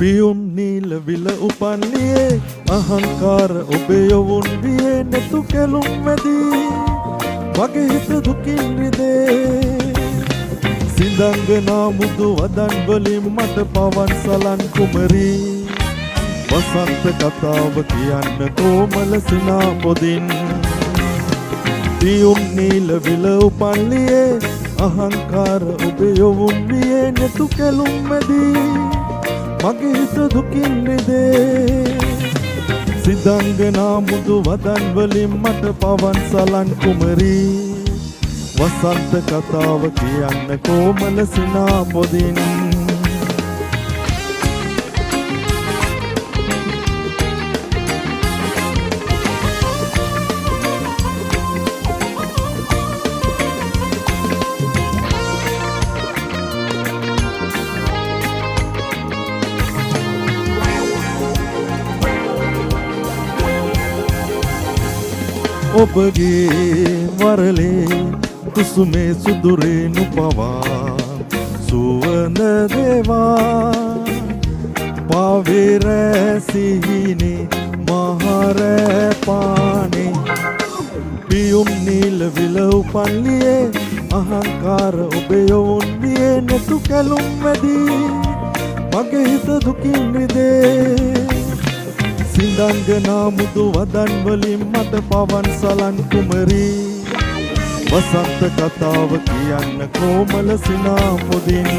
පියුම් නීල විල උපන්නියේ අහංකාර ඔබේ යොවුන් වියේ නැතු කැලුම් මැදී මගේ හිත දුකින් රිදේ සිඳංගනා මුදු වදන් වලින් මට පවන් සලන් කුමරී වසන්ත කතාව කියන්න කොමල සිනා පොදින් පියුම් නීල විල උපන්නියේ අහංකාර ඔබේ යොවුන් වියේ නැතු කැලුම් මැදී මගේ හිත දුකින් රිදේ සිඳංගනා මුදු වදන් වලින් මට පවන් සලන් කුමරී වසන්ත කතාව කියන්න කොමල සිනා පොදින් ඔබගේ වරලේ කුසුමේ සුදුරේනු පවා සුවඳ දේවා පාවෙරෑ සිහිනේ මහරෑ පානේ පියුම් නීල විල උපන්නියේ අහංකාර ඔබේ යොවුන් වියේ නැතු කැලුම් මැදී මගේ හිත දුකින් රිදේ සිඳංගනා මුදු වදන් වලින් මට පවන් සලන් කුමරී වසන්ත කතාව කියන්න කොමල සිනා පොදින්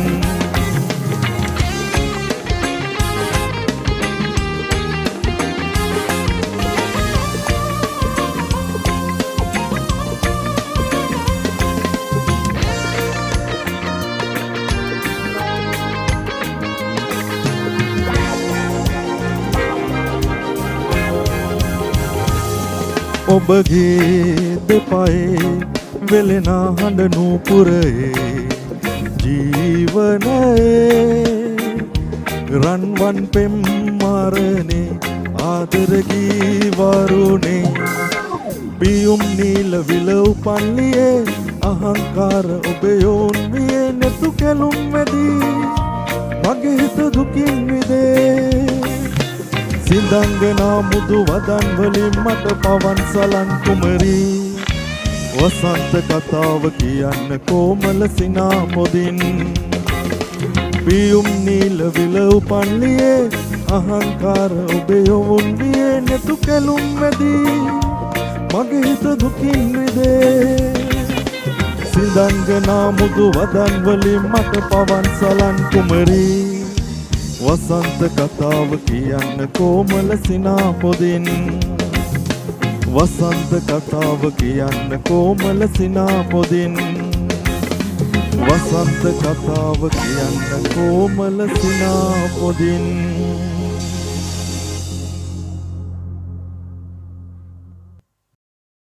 ඔබගේ දෙපයේ වෙලෙනා හඬ නූපුරයේ ජීවනයේ රන්වන් පෙම් මරණේ ආදරගී වරුණේ පියුම් නීල විල උපන්නියේ අහංකාර ඔබේ යොවුන් වියේ නැතු කැලුම් මැදී මගේ හිත දුකින් රිදේ සිඳංගනා මුදු වදන් වලින් මට පවන් සලන් කුමරී වසන්ත කතාව කියන්න කොමල සිනා පොදින් පියුම් නීල විල උපන්නියේ අහංකාර ඔබේ යොවුන් වියේ නැතු කැලුම් මැදී මගේ හිත දුකින් රිදේ සිඳංගනා මුදු වදන් වලින් මට පවන් සලන් කුමරී වසන්ත කතාව කියන්න කොමල සිනා පොදින් වසන්ත කතාව කියන්න කොමල සිනා පොදින් වසන්ත කතාව කියන්න කොමල සිනා පොදින්